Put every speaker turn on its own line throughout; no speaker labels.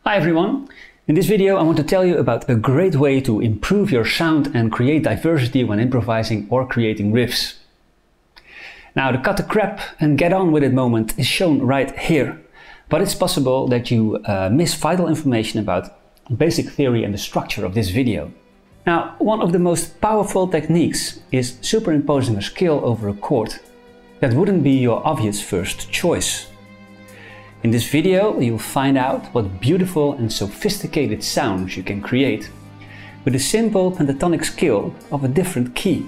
Hi everyone! In this video I want to tell you about a great way to improve your sound and create diversity when improvising or creating riffs. Now the cut the crap and get on with it moment is shown right here, but it's possible that you miss vital information about basic theory and the structure of this video. Now, one of the most powerful techniques is superimposing a scale over a chord. That wouldn't be your obvious first choice. In this video you'll find out what beautiful and sophisticated sounds you can create with a simple pentatonic scale of a different key.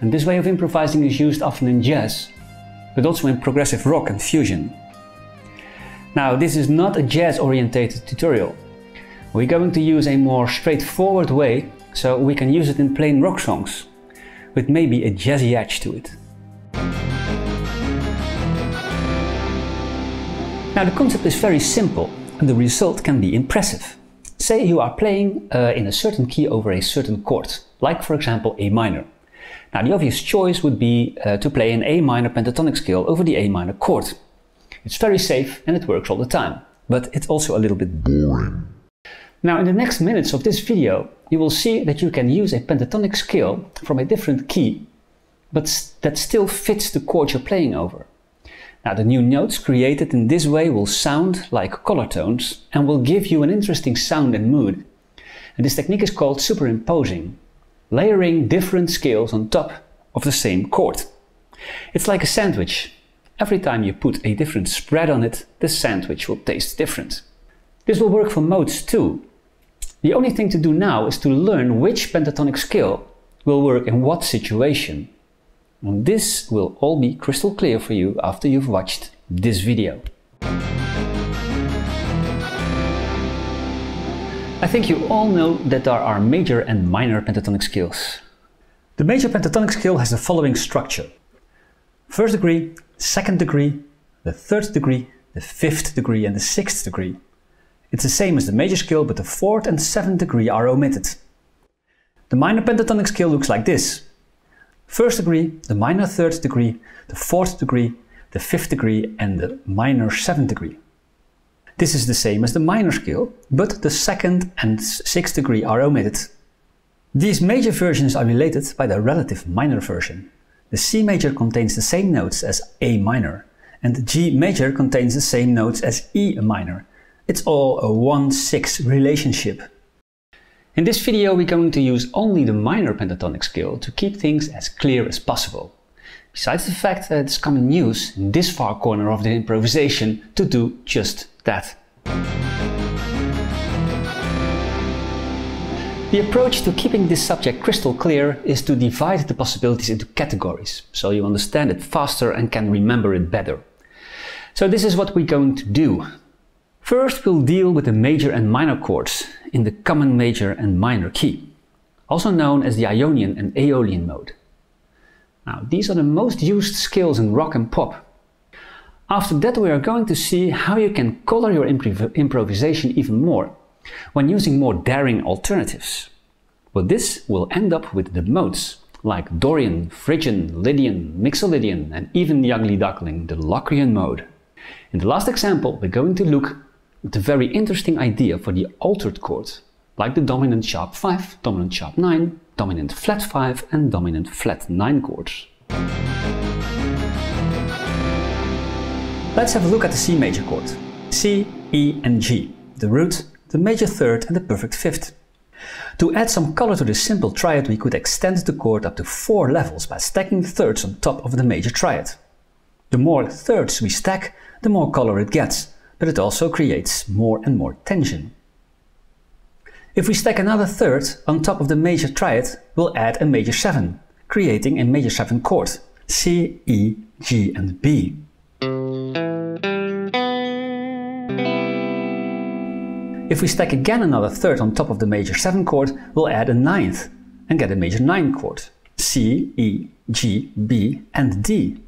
And this way of improvising is used often in jazz, but also in progressive rock and fusion. Now, this is not a jazz-orientated tutorial. We're going to use a more straightforward way, so we can use it in plain rock songs, with maybe a jazzy edge to it. Now the concept is very simple and the result can be impressive. Say you are playing in a certain key over a certain chord, like for example A minor. Now the obvious choice would be to play an A minor pentatonic scale over the A minor chord. It's very safe and it works all the time, but it's also a little bit boring. Now in the next minutes of this video you will see that you can use a pentatonic scale from a different key, but that still fits the chord you're playing over. Now the new notes created in this way will sound like color tones and will give you an interesting sound and mood. And this technique is called superimposing, layering different scales on top of the same chord. It's like a sandwich. Every time you put a different spread on it, the sandwich will taste different. This will work for modes too. The only thing to do now is to learn which pentatonic scale will work in what situation. And this will all be crystal clear for you after you've watched this video. I think you all know that there are major and minor pentatonic scales. The major pentatonic scale has the following structure: first degree, second degree, the third degree, the fifth degree and the sixth degree. It's the same as the major scale, but the fourth and seventh degree are omitted. The minor pentatonic scale looks like this: first degree, the minor third degree, the fourth degree, the fifth degree and the minor seventh degree. This is the same as the minor scale, but the second and sixth degree are omitted. These major versions are related by the relative minor version. The C major contains the same notes as A minor, and the G major contains the same notes as E minor. It's all a 1-6 relationship. In this video we're going to use only the minor pentatonic scale to keep things as clear as possible. Besides the fact that it's common use in this far corner of the improvisation to do just that. The approach to keeping this subject crystal clear is to divide the possibilities into categories, so you understand it faster and can remember it better. So this is what we're going to do. First we'll deal with the major and minor chords in the common major and minor key, also known as the Ionian and Aeolian mode. Now these are the most used scales in rock and pop. After that we are going to see how you can color your improvisation even more when using more daring alternatives. But this will end up with the modes like Dorian, Phrygian, Lydian, Mixolydian and even the ugly duckling, the Locrian mode. In the last example we're going to look at a very interesting idea for the altered chords, like the dominant sharp 5, dominant sharp 9, dominant flat 5 and dominant flat 9 chords. Let's have a look at the C major chord. C, E and G, the root, the major third and the perfect fifth. To add some color to this simple triad we could extend the chord up to 4 levels by stacking thirds on top of the major triad. The more thirds we stack, the more color it gets, but it also creates more and more tension. If we stack another third on top of the major triad, we'll add a major 7, creating a major 7 chord, C, E, G and B. If we stack again another third on top of the major 7 chord, we'll add a 9th and get a major 9 chord, C, E, G, B and D.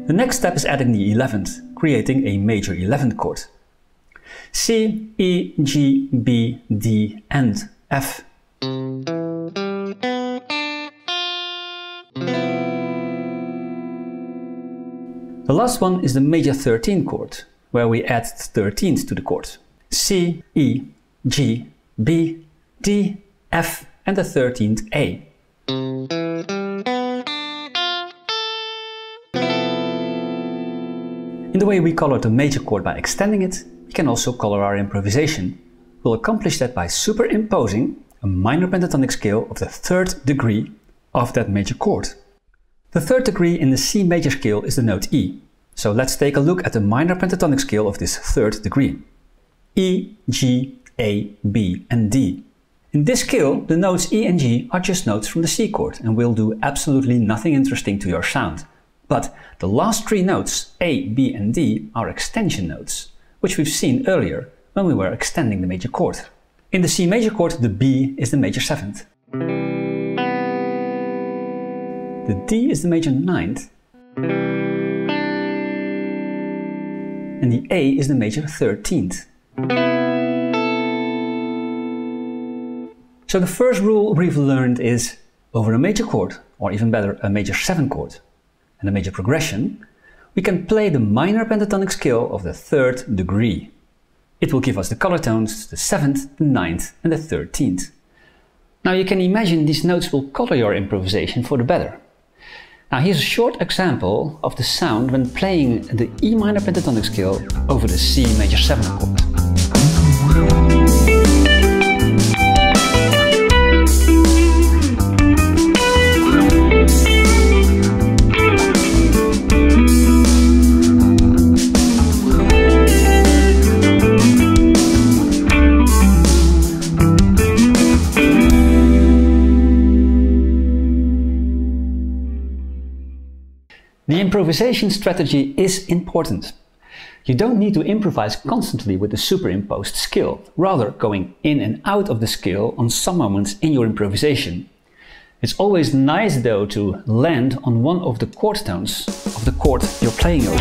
The next step is adding the 11th, creating a major 11th chord. C, E, G, B, D and F. The last one is the major 13 chord, where we add 13th to the chord. C, E, G, B, D, F and the 13th A. In the way we color the major chord by extending it, we can also color our improvisation. We'll accomplish that by superimposing a minor pentatonic scale of the 3rd degree of that major chord. The 3rd degree in the C major scale is the note E. So let's take a look at the minor pentatonic scale of this 3rd degree. E, G, A, B and D. In this scale, the notes E and G are just notes from the C chord and will do absolutely nothing interesting to your sound. But the last 3 notes, A, B and D, are extension notes, which we've seen earlier when we were extending the major chord. In the C major chord, the B is the major 7th. The D is the major 9th. And the A is the major 13th. So the first rule we've learned is, over a major chord, or even better, a major 7 chord, and a major progression, we can play the minor pentatonic scale of the 3rd degree. It will give us the color tones, the 7th, the 9th and the 13th. Now you can imagine these notes will color your improvisation for the better. Now here's a short example of the sound when playing the E minor pentatonic scale over the C major 7 chord. The improvisation strategy is important. You don't need to improvise constantly with the superimposed scale, rather going in and out of the scale on some moments in your improvisation. It's always nice though to land on one of the chord tones of the chord you're playing over.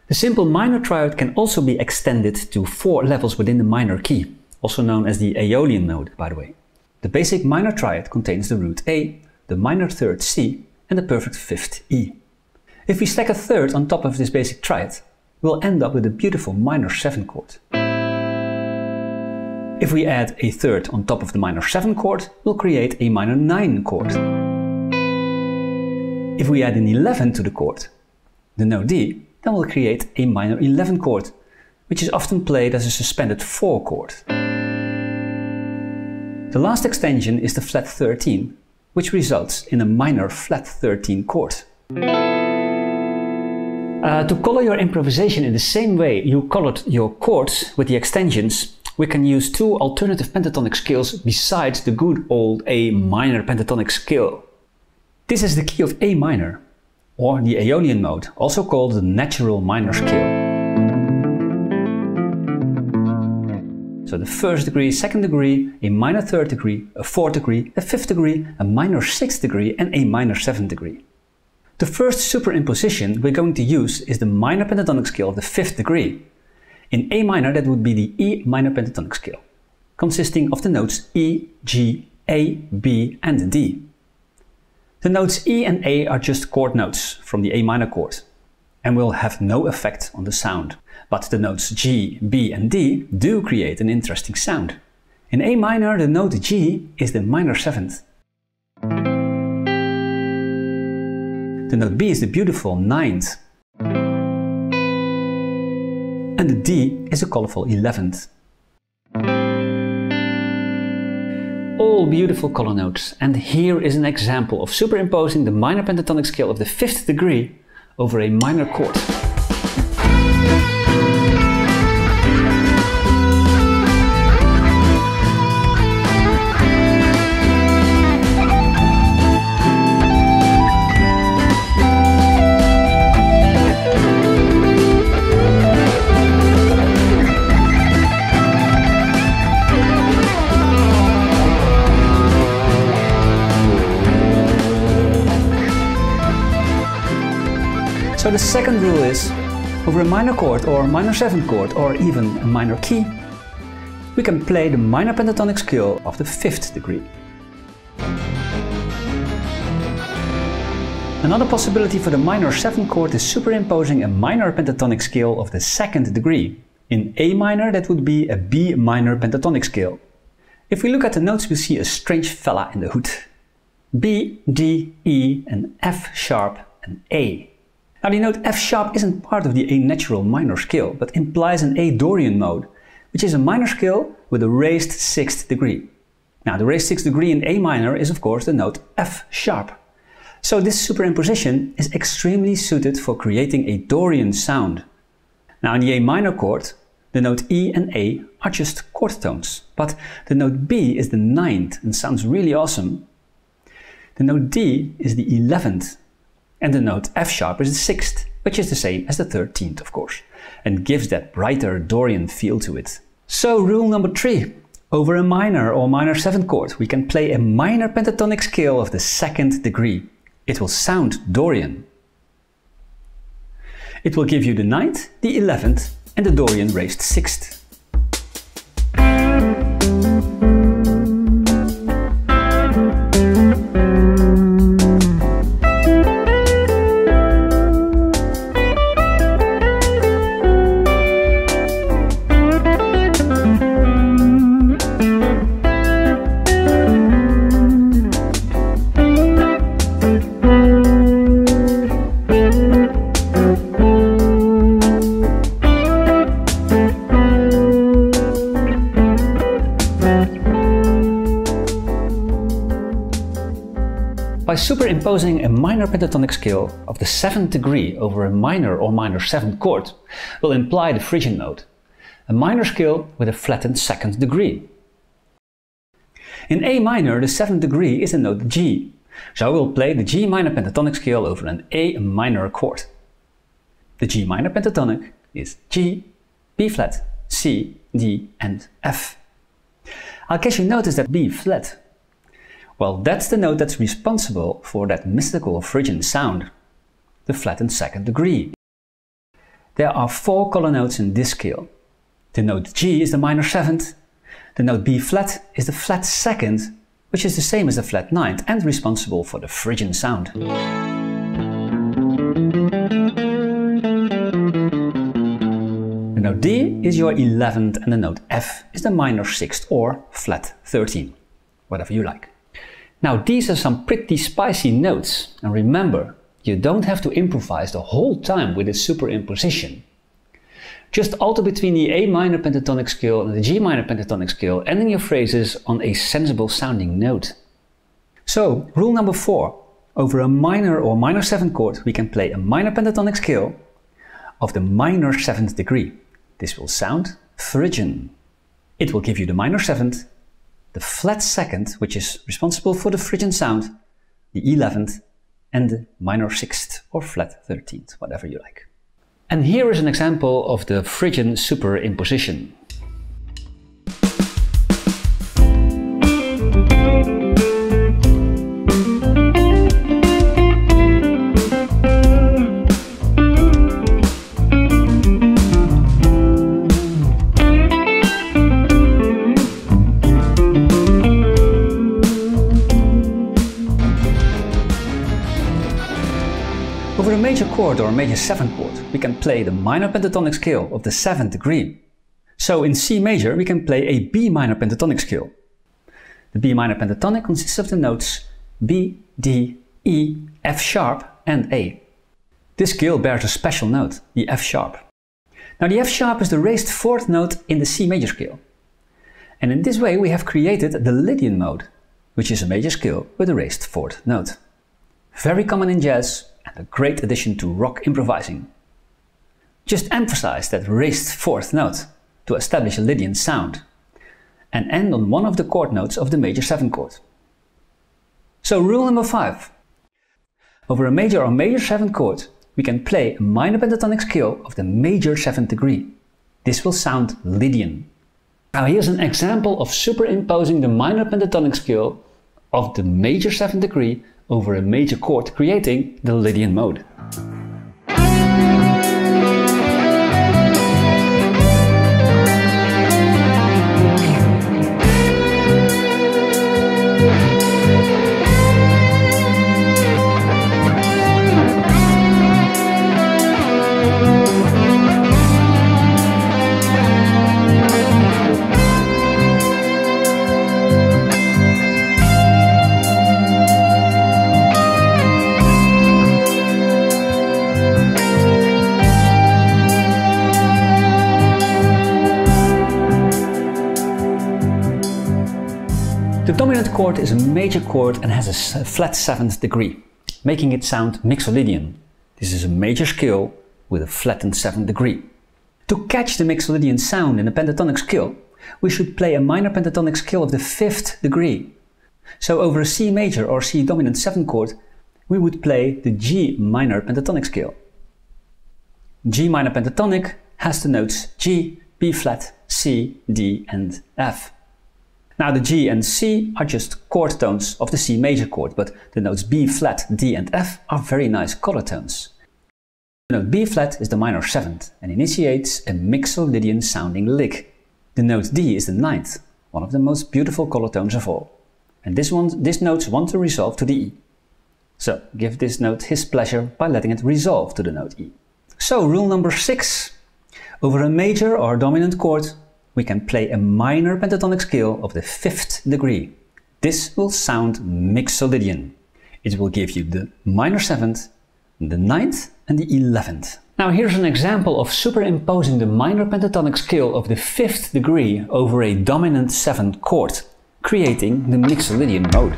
The simple minor triad can also be extended to 4 levels within the minor key, also known as the Aeolian mode, by the way. The basic minor triad contains the root A, the minor 3rd C and the perfect 5th E. If we stack a 3rd on top of this basic triad, we'll end up with a beautiful minor 7 chord. If we add a 3rd on top of the minor 7 chord, we'll create a minor 9 chord. If we add an 11 to the chord, the note D, then we'll create a minor 11 chord, which is often played as a suspended 4 chord. The last extension is the flat 13, which results in a minor flat 13 chord. To color your improvisation in the same way you colored your chords with the extensions, we can use 2 alternative pentatonic scales besides the good old A minor pentatonic scale. This is the key of A minor, or the Aeolian mode, also called the natural minor scale. So the 1st degree, 2nd degree, a minor 3rd degree, a 4th degree, a 5th degree, a minor 6th degree and a minor 7th degree. The first superimposition we're going to use is the minor pentatonic scale of the 5th degree. In A minor that would be the E minor pentatonic scale, consisting of the notes E, G, A, B and D. The notes E and A are just chord notes from the A minor chord and will have no effect on the sound. But the notes G, B and D do create an interesting sound. In A minor, the note G is the minor 7th. The note B is the beautiful 9th. And the D is the colorful 11th. All beautiful color notes, and here is an example of superimposing the minor pentatonic scale of the 5th degree over a minor chord. So the second rule is, over a minor chord or minor 7 chord or even a minor key, we can play the minor pentatonic scale of the 5th degree. Another possibility for the minor 7 chord is superimposing a minor pentatonic scale of the 2nd degree. In A minor, that would be a B minor pentatonic scale. If we look at the notes, we see a strange fella in the hood. B, D, E and F sharp and A. Now the note F sharp isn't part of the A natural minor scale, but implies an A Dorian mode, which is a minor scale with a raised 6th degree. Now the raised 6th degree in A minor is of course the note F sharp. So this superimposition is extremely suited for creating a Dorian sound. Now in the A minor chord, the note E and A are just chord tones, but the note B is the 9th and sounds really awesome. The note D is the 11th, and the note F sharp is the 6th, which is the same as the 13th of course, and gives that brighter Dorian feel to it. So rule number 3. Over a minor or minor 7 chord, we can play a minor pentatonic scale of the 2nd degree. It will sound Dorian. It will give you the 9th, the 11th and the Dorian raised 6th. By superimposing a minor pentatonic scale of the 7th degree over a minor or minor 7 chord will imply the Phrygian mode, a minor scale with a flattened 2nd degree. In A minor, the 7th degree is the note G, so we'll play the G minor pentatonic scale over an A minor chord. The G minor pentatonic is G, B flat, C, D and F. I'll guess you notice that B flat. Well, that's the note that's responsible for that mystical Phrygian sound, the flattened 2nd degree. There are 4 color notes in this scale. The note G is the minor 7th, the note B flat is the flat 2nd, which is the same as the flat 9th and responsible for the Phrygian sound. The note D is your 11th and the note F is the minor 6th or flat 13, whatever you like. Now these are some pretty spicy notes, and remember, you don't have to improvise the whole time with a superimposition. Just alter between the A minor pentatonic scale and the G minor pentatonic scale, ending your phrases on a sensible sounding note. So, rule number 4. Over a minor or minor 7 chord, we can play a minor pentatonic scale of the minor 7th degree. This will sound Phrygian. It will give you the minor 7th, the flat 2nd, which is responsible for the Phrygian sound, the 11th and the minor 6th or flat 13th, whatever you like. And here is an example of the Phrygian superimposition. Over a major chord or a major 7 chord, we can play the minor pentatonic scale of the 7th degree. So in C major, we can play a B minor pentatonic scale. The B minor pentatonic consists of the notes B, D, E, F sharp and A. This scale bears a special note, the F sharp. Now the F sharp is the raised 4th note in the C major scale. And in this way we have created the Lydian mode, which is a major scale with a raised 4th note. Very common in jazz and a great addition to rock improvising. Just emphasize that raised 4th note to establish a Lydian sound and end on one of the chord notes of the major 7 chord. So rule number 5. Over a major or major 7 chord, we can play a minor pentatonic scale of the major 7th degree. This will sound Lydian. Now here's an example of superimposing the minor pentatonic scale of the major 7th degree over a major chord, creating the Lydian mode. dominant chord is a major chord and has a flat 7th degree, making it sound Mixolydian. This is a major scale with a flattened 7th degree. To catch the Mixolydian sound in a pentatonic scale, we should play a minor pentatonic scale of the 5th degree. So over a C major or C dominant 7 chord, we would play the G minor pentatonic scale. G minor pentatonic has the notes G, B flat, C, D and F. Now the G and C are just chord tones of the C major chord, but the notes B flat, D and F are very nice color tones. The note B flat is the minor 7th and initiates a Mixolydian sounding lick. The note D is the 9th, one of the most beautiful color tones of all. And this note want to resolve to the E. So give this note his pleasure by letting it resolve to the note E. So rule number 6. Over a major or dominant chord, we can play a minor pentatonic scale of the 5th degree. This will sound Mixolydian. It will give you the minor 7th, the 9th and the 11th. Now here's an example of superimposing the minor pentatonic scale of the 5th degree over a dominant 7th chord, creating the Mixolydian mode.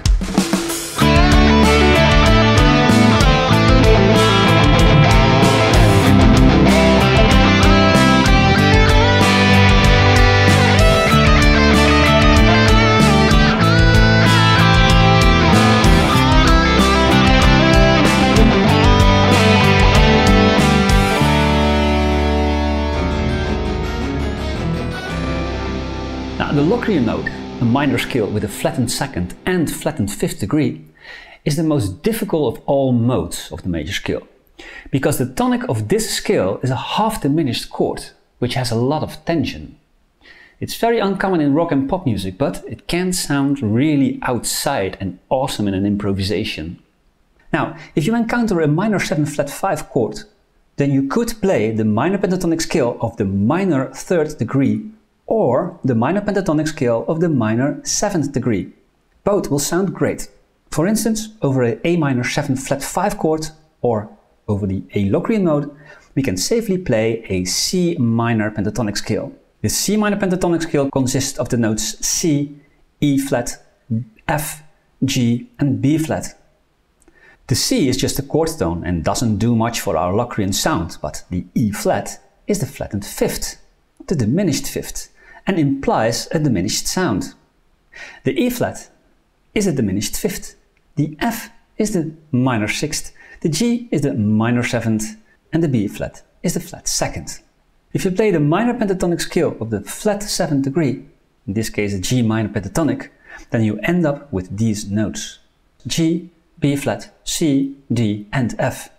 The Locrian mode, a minor scale with a flattened 2nd and flattened 5th degree, is the most difficult of all modes of the major scale, because the tonic of this scale is a half diminished chord, which has a lot of tension. It's very uncommon in rock and pop music, but it can sound really outside and awesome in an improvisation. Now, if you encounter a minor 7 flat 5 chord, then you could play the minor pentatonic scale of the minor 3rd degree or the minor pentatonic scale of the minor 7th degree. Both will sound great. For instance, over a A minor 7 flat 5 chord or over the A Locrian mode, we can safely play a C minor pentatonic scale. The C minor pentatonic scale consists of the notes C, E flat, F, G and B flat. The C is just a chord tone and doesn't do much for our Locrian sound, but the E flat is the flattened 5th, the diminished 5th, and implies a diminished sound. The E flat is a diminished 5th, the F is the minor 6th, the G is the minor 7th, and the B flat is the flat 2nd. If you play the minor pentatonic scale of the flat 7th degree, in this case a G minor pentatonic, then you end up with these notes: G, B flat, C, D and F.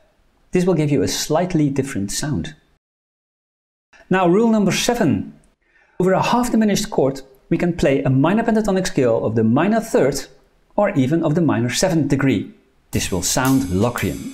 This will give you a slightly different sound. Now rule number 7. Over a half diminished chord, we can play a minor pentatonic scale of the minor 3rd or even of the minor 7th degree. This will sound Locrian.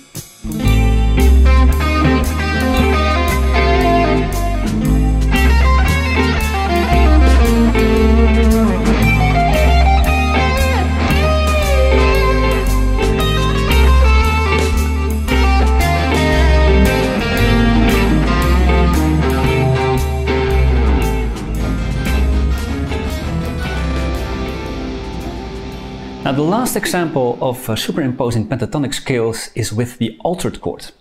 Now the last example of superimposing pentatonic scales is with the altered chord.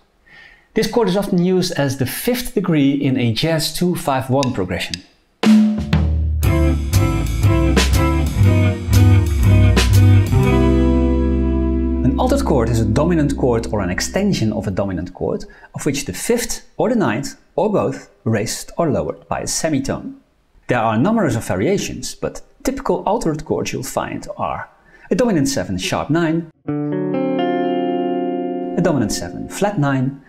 This chord is often used as the 5th degree in a jazz 2-5-1 progression. An altered chord is a dominant chord or an extension of a dominant chord, of which the 5th or the 9th or both raised or lowered by a semitone. There are numerous of variations, but typical altered chords you'll find are a dominant 7 sharp 9, a dominant 7 flat 9,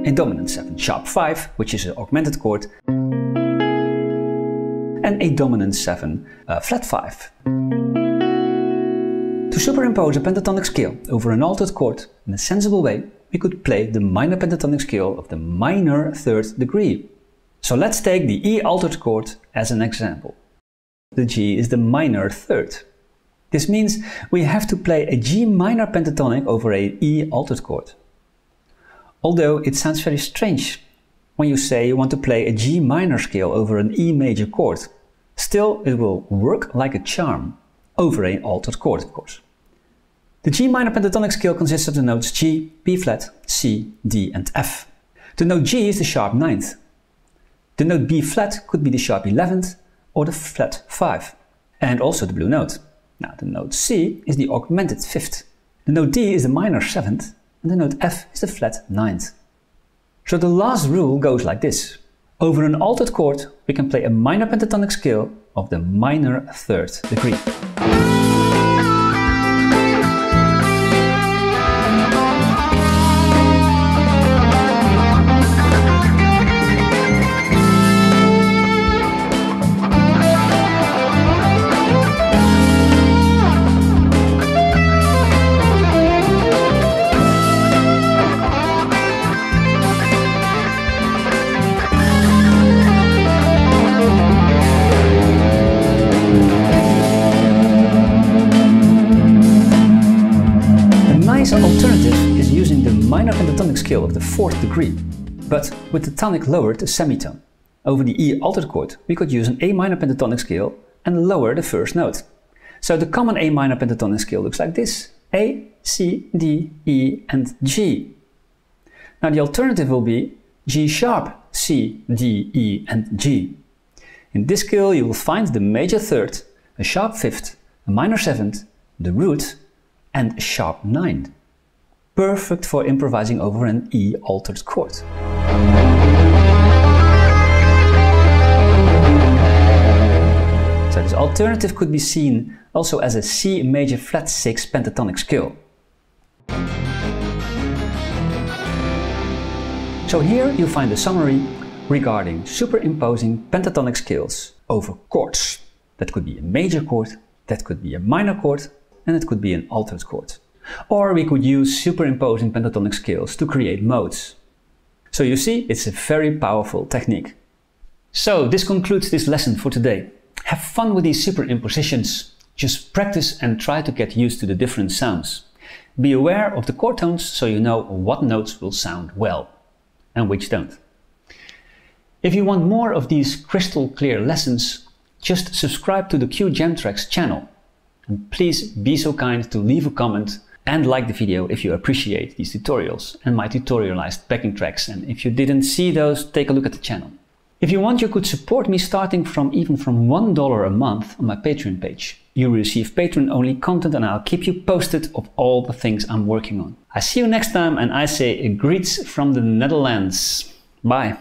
a dominant 7 sharp 5, which is an augmented chord, and a dominant 7 flat 5. To superimpose a pentatonic scale over an altered chord in a sensible way, we could play the minor pentatonic scale of the minor 3rd degree. So let's take the E altered chord as an example. The G is the minor 3rd. This means we have to play a G minor pentatonic over a E altered chord. Although it sounds very strange when you say you want to play a G minor scale over an E major chord. Still, it will work like a charm over an altered chord, of course. The G minor pentatonic scale consists of the notes G, B flat, C, D and F. The note G is the sharp 9th. The note B flat could be the sharp 11th or the flat 5, and also the blue note. Now the note C is the augmented 5th. The note D is the minor 7th, and the note F is the flat 9th. So the last rule goes like this. Over an altered chord, we can play a minor pentatonic scale of the minor 3rd degree. An alternative is using the minor pentatonic scale of the 4th degree, but with the tonic lowered a semitone. Over the E altered chord, we could use an A minor pentatonic scale and lower the first note. So the common A minor pentatonic scale looks like this: A, C, D, E and G. Now the alternative will be G sharp, C, D, E and G. In this scale you will find the major 3rd, a sharp 5th, a minor 7th, the root and a sharp 9th. Perfect for improvising over an E altered chord. So this alternative could be seen also as a C major flat 6 pentatonic scale. So here you find a summary regarding superimposing pentatonic scales over chords. That could be a major chord, that could be a minor chord, and it could be an altered chord. Or we could use superimposing pentatonic scales to create modes. So you see, it's a very powerful technique. So this concludes this lesson for today. Have fun with these superimpositions. Just practice and try to get used to the different sounds. Be aware of the chord tones so you know what notes will sound well and which don't. If you want more of these crystal clear lessons, just subscribe to the Q Jam Tracks channel. And please be so kind to leave a comment and like the video if you appreciate these tutorials and my tutorialized backing tracks, and if you didn't see those, take a look at the channel. If you want, you could support me starting even from $1 a month on my Patreon page. You will receive Patreon-only content and I'll keep you posted of all the things I'm working on. I see you next time and I say greets from the Netherlands. Bye!